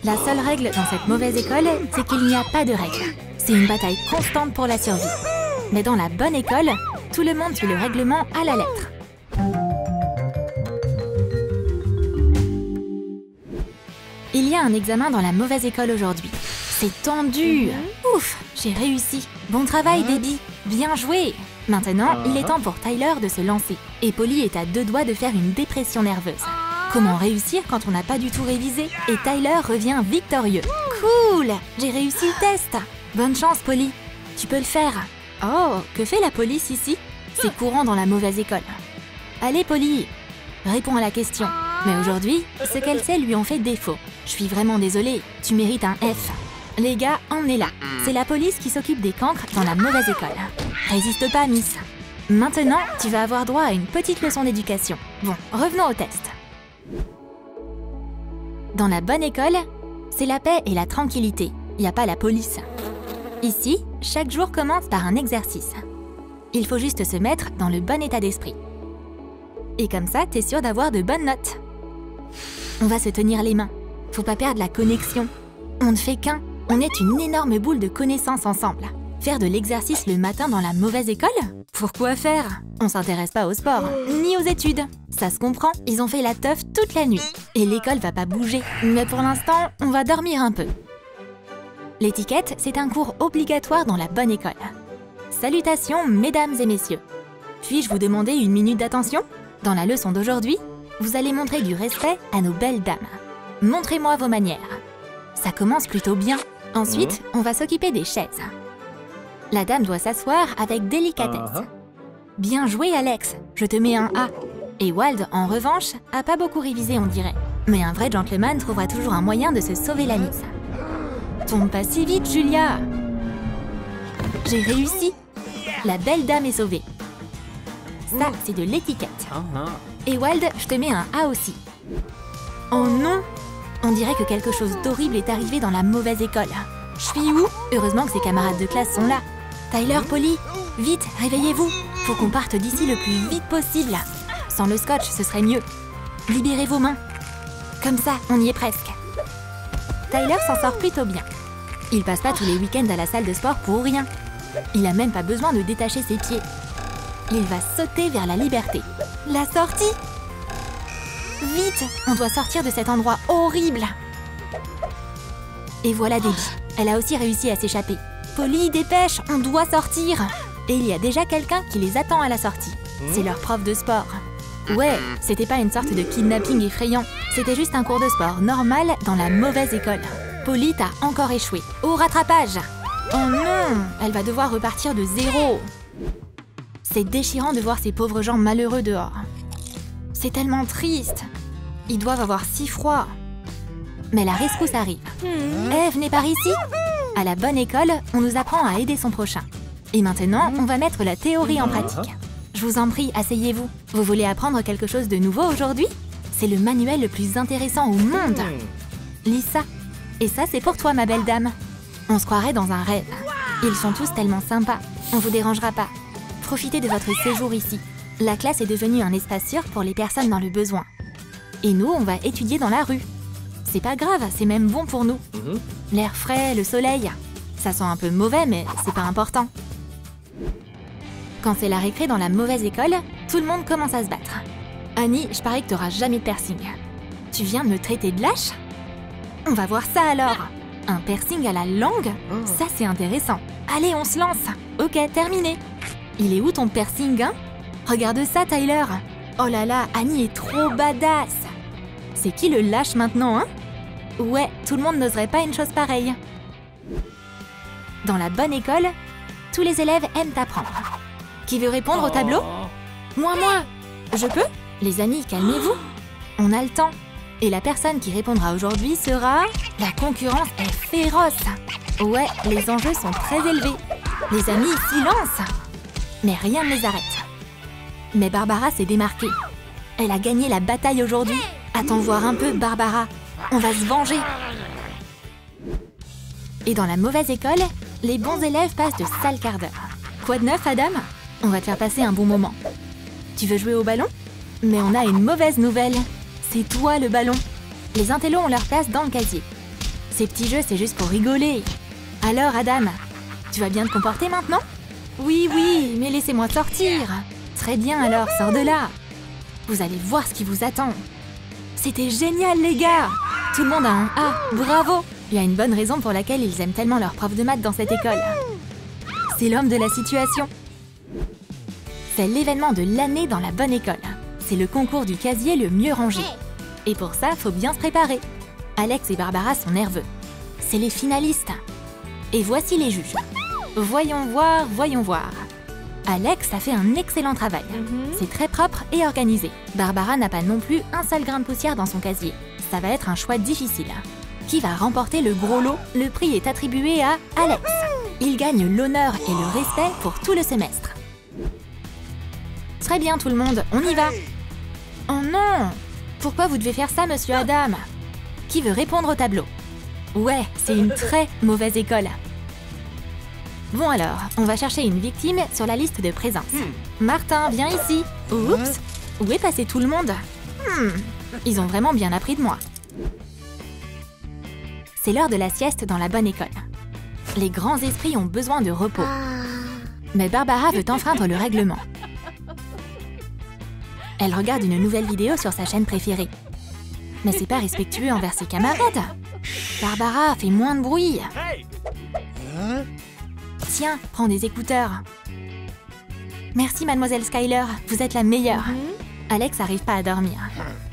La seule règle dans cette mauvaise école, c'est qu'il n'y a pas de règles. C'est une bataille constante pour la survie. Mais dans la bonne école, tout le monde suit le règlement à la lettre. Il y a un examen dans la mauvaise école aujourd'hui. C'est tendu. Ouf, j'ai réussi. Bon travail, Debbie. Bien joué. Maintenant, il est temps pour Tyler de se lancer. Et Polly est à 2 doigts de faire une dépression nerveuse. Comment réussir quand on n'a pas du tout révisé? Et Tyler revient victorieux. Cool! J'ai réussi le test. Bonne chance, Polly. Tu peux le faire. Oh, que fait la police ici? C'est courant dans la mauvaise école. Allez, Polly, réponds à la question. Mais aujourd'hui, ce qu'elle sait lui ont fait défaut. Je suis vraiment désolée, tu mérites un F. Les gars, emmenez-la. C'est la police qui s'occupe des cancres dans la mauvaise école. Résiste pas, Miss. Maintenant, tu vas avoir droit à une petite leçon d'éducation. Bon, revenons au test. Dans la bonne école, c'est la paix et la tranquillité. Il n'y a pas la police. Ici, chaque jour commence par un exercice. Il faut juste se mettre dans le bon état d'esprit. Et comme ça, t'es sûr d'avoir de bonnes notes. On va se tenir les mains. Faut pas perdre la connexion. On ne fait qu'un. On est une énorme boule de connaissances ensemble. Faire de l'exercice le matin dans la mauvaise école? Pourquoi faire? On s'intéresse pas au sport, ni aux études. Ça se comprend, ils ont fait la teuf toute la nuit. Et l'école va pas bouger. Mais pour l'instant, on va dormir un peu. L'étiquette, c'est un cours obligatoire dans la bonne école. Salutations, mesdames et messieurs. Puis-je vous demander une minute d'attention? Dans la leçon d'aujourd'hui, vous allez montrer du respect à nos belles dames. Montrez-moi vos manières. Ça commence plutôt bien. Ensuite, on va s'occuper des chaises. La dame doit s'asseoir avec délicatesse. Bien joué, Alex. Je te mets un A. Et Wald, en revanche, a pas beaucoup révisé, on dirait. Mais un vrai gentleman trouvera toujours un moyen de se sauver la mise. Tombe pas si vite, Julia. J'ai réussi. La belle dame est sauvée. Ça, c'est de l'étiquette. Et Wald, je te mets un A aussi. Oh non! On dirait que quelque chose d'horrible est arrivé dans la mauvaise école. Je suis où? Heureusement que ses camarades de classe sont là. Tyler, Polly, vite, réveillez-vous. Faut qu'on parte d'ici le plus vite possible. Sans le scotch, ce serait mieux. Libérez vos mains. Comme ça, on y est presque. Tyler s'en sort plutôt bien. Il passe pas tous les week-ends à la salle de sport pour rien. Il a même pas besoin de détacher ses pieds. Il va sauter vers la liberté. La sortie! Vite! On doit sortir de cet endroit horrible! Et voilà Debbie. Elle a aussi réussi à s'échapper. Polly, dépêche! On doit sortir! Et il y a déjà quelqu'un qui les attend à la sortie. C'est leur prof de sport. Ouais, c'était pas une sorte de kidnapping effrayant. C'était juste un cours de sport normal dans la mauvaise école. Polly t'a encore échoué. Au rattrapage! Oh non! Elle va devoir repartir de zéro. C'est déchirant de voir ces pauvres gens malheureux dehors. C'est tellement triste. Ils doivent avoir si froid. Mais la rescousse arrive. Eh, venez par ici. À la bonne école, on nous apprend à aider son prochain. Et maintenant, on va mettre la théorie en pratique. Je vous en prie, asseyez-vous. Vous voulez apprendre quelque chose de nouveau aujourd'hui? C'est le manuel le plus intéressant au monde. Lis ça. Et ça, c'est pour toi, ma belle dame. On se croirait dans un rêve. Ils sont tous tellement sympas. On vous dérangera pas. Profitez de votre séjour ici. La classe est devenue un espace sûr pour les personnes dans le besoin. Et nous, on va étudier dans la rue. C'est pas grave, c'est même bon pour nous. L'air frais, le soleil. Ça sent un peu mauvais, mais c'est pas important. Quand c'est la récré dans la mauvaise école, tout le monde commence à se battre. Annie, je parie que t'auras jamais de piercing. Tu viens de me traiter de lâche? On va voir ça alors. Un piercing à la langue? Ça, c'est intéressant. Allez, on se lance. Ok, terminé. Il est où ton piercing, hein? Regarde ça, Tyler. Oh là là, Annie est trop badass. C'est qui le lâche maintenant, hein? Ouais, tout le monde n'oserait pas une chose pareille. Dans la bonne école, tous les élèves aiment apprendre. Qui veut répondre au tableau? Moi. Je peux? Les amis, calmez-vous. On a le temps. Et la personne qui répondra aujourd'hui sera... La concurrence est féroce. Ouais, les enjeux sont très élevés. Les amis, silence. Mais rien ne les arrête. Mais Barbara s'est démarquée. Elle a gagné la bataille aujourd'hui. Attends voir un peu, Barbara. On va se venger. Et dans la mauvaise école, les bons élèves passent de sales quarts d'heure. Quoi de neuf, Adam? On va te faire passer un bon moment. Tu veux jouer au ballon? Mais on a une mauvaise nouvelle. C'est toi le ballon. Les intellos ont leur place dans le casier. Ces petits jeux, c'est juste pour rigoler. Alors, Adam, tu vas bien te comporter maintenant? Oui, oui, mais laissez-moi sortir. Très bien, alors, sors de là. Vous allez voir ce qui vous attend. C'était génial, les gars. Tout le monde a un A, bravo. Il y a une bonne raison pour laquelle ils aiment tellement leur prof de maths dans cette école. C'est l'homme de la situation. C'est l'événement de l'année dans la bonne école. C'est le concours du casier le mieux rangé. Et pour ça, faut bien se préparer. Alex et Barbara sont nerveux. C'est les finalistes. Et voici les juges. Voyons voir, voyons voir. Alex a fait un excellent travail. C'est très propre et organisé. Barbara n'a pas non plus un seul grain de poussière dans son casier. Ça va être un choix difficile. Qui va remporter le gros lot? Le prix est attribué à Alex. Il gagne l'honneur et le respect pour tout le semestre. Très bien tout le monde, on y va. Oh non! Pourquoi vous devez faire ça, monsieur Adam? Qui veut répondre au tableau? Ouais, c'est une très mauvaise école. Bon alors, on va chercher une victime sur la liste de présence. Martin, viens ici. Oups! Où est passé tout le monde? Ils ont vraiment bien appris de moi. C'est l'heure de la sieste dans la bonne école. Les grands esprits ont besoin de repos. Mais Barbara veut enfreindre le règlement. Elle regarde une nouvelle vidéo sur sa chaîne préférée. Mais c'est pas respectueux envers ses camarades. Barbara, fais moins de bruit. Tiens, prends des écouteurs. Merci, mademoiselle Skyler, vous êtes la meilleure. Alex n'arrive pas à dormir.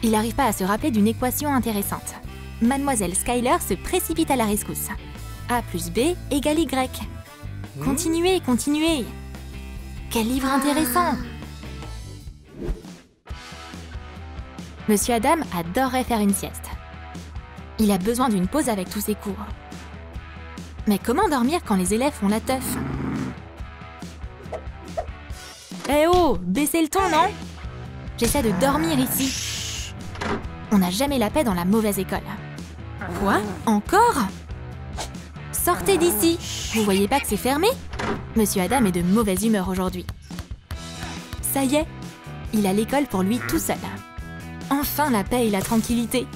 Il n'arrive pas à se rappeler d'une équation intéressante. Mademoiselle Skyler se précipite à la rescousse. A plus B égale Y. Continuez, continuez. Quel livre intéressant. Monsieur Adam adorerait faire une sieste. Il a besoin d'une pause avec tous ses cours. Mais comment dormir quand les élèves font la teuf? Eh oh, baissez le ton, non? J'essaie de dormir ici. On n'a jamais la paix dans la mauvaise école. Quoi? Encore? Sortez d'ici! Vous voyez pas que c'est fermé? Monsieur Adam est de mauvaise humeur aujourd'hui. Ça y est, il a l'école pour lui tout seul. Enfin la paix et la tranquillité.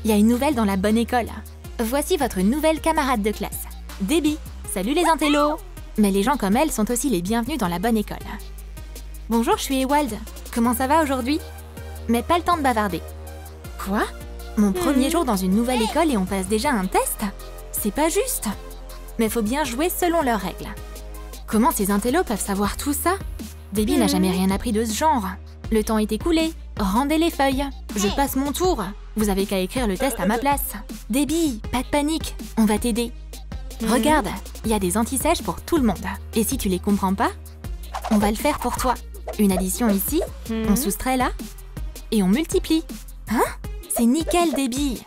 Il y a une nouvelle dans la bonne école. Voici votre nouvelle camarade de classe, Debbie. Salut les intellos! Mais les gens comme elle sont aussi les bienvenus dans la bonne école. Bonjour, je suis Ewald. Comment ça va aujourd'hui? Mais pas le temps de bavarder. Quoi? Mon premier jour dans une nouvelle école et on passe déjà un test? C'est pas juste. Mais faut bien jouer selon leurs règles. Comment ces intellos peuvent savoir tout ça? Debbie n'a jamais rien appris de ce genre. Le temps est écoulé. Rendez les feuilles. Je passe mon tour. Vous avez qu'à écrire le test à ma place. Debbie, pas de panique. On va t'aider. Regarde, il y a des antisèches pour tout le monde. Et si tu les comprends pas, on va le faire pour toi. Une addition ici, on soustrait là, et on multiplie. Hein? C'est nickel, Debbie.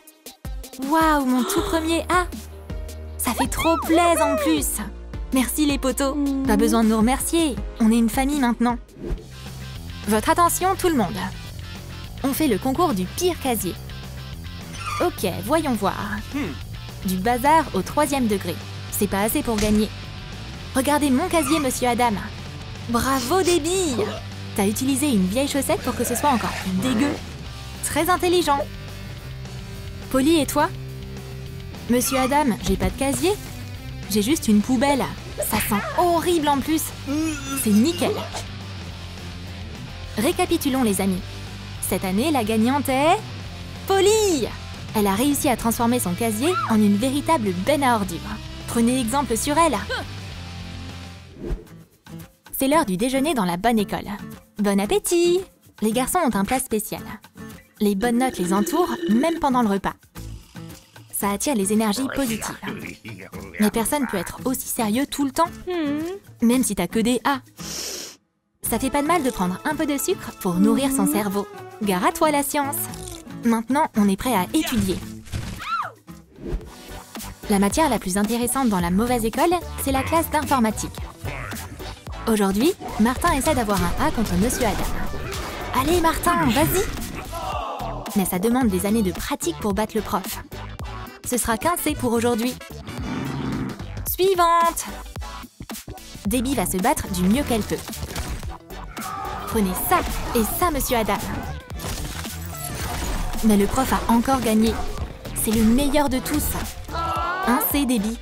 Waouh, mon tout premier A. Ça fait trop plaisir en plus. Merci les potos. Pas besoin de nous remercier. On est une famille maintenant. Votre attention, tout le monde. On fait le concours du pire casier. Ok, voyons voir. Du bazar au 3e degré. C'est pas assez pour gagner. Regardez mon casier, monsieur Adam. Bravo, Debbie. T'as utilisé une vieille chaussette pour que ce soit encore plus dégueu. Très intelligent. Polly, et toi? Monsieur Adam, j'ai pas de casier. J'ai juste une poubelle. Ça sent horrible en plus. C'est nickel. Récapitulons les amis. Cette année, la gagnante est... Polly! Elle a réussi à transformer son casier en une véritable benne à ordures. Prenez exemple sur elle. C'est l'heure du déjeuner dans la bonne école. Bon appétit! Les garçons ont un plat spécial. Les bonnes notes les entourent, même pendant le repas. Ça attire les énergies positives. Mais personne peut être aussi sérieux tout le temps, même si t'as que des A. Ça fait pas de mal de prendre un peu de sucre pour nourrir son cerveau. Gare à toi la science! Maintenant, on est prêt à étudier. La matière la plus intéressante dans la mauvaise école, c'est la classe d'informatique. Aujourd'hui, Martin essaie d'avoir un A contre Monsieur Adam. Allez Martin, vas-y! Mais ça demande des années de pratique pour battre le prof. Ce sera qu'un C pour aujourd'hui. Suivante! Debbie va se battre du mieux qu'elle peut. Prenez ça et ça, Monsieur Adam. Mais le prof a encore gagné. c'est le meilleur de tous. Un C, Debbie.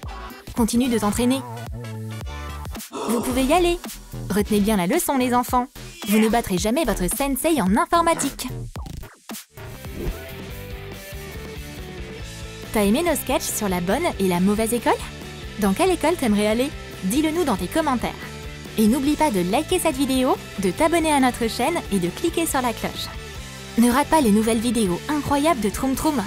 Continue de t'entraîner. Vous pouvez y aller. Retenez bien la leçon, les enfants. Vous ne battrez jamais votre sensei en informatique. T'as aimé nos sketchs sur la bonne et la mauvaise école? Dans quelle école t'aimerais aller? Dis-le nous dans tes commentaires. Et n'oublie pas de liker cette vidéo, de t'abonner à notre chaîne et de cliquer sur la cloche. Ne rate pas les nouvelles vidéos incroyables de Troum Troum.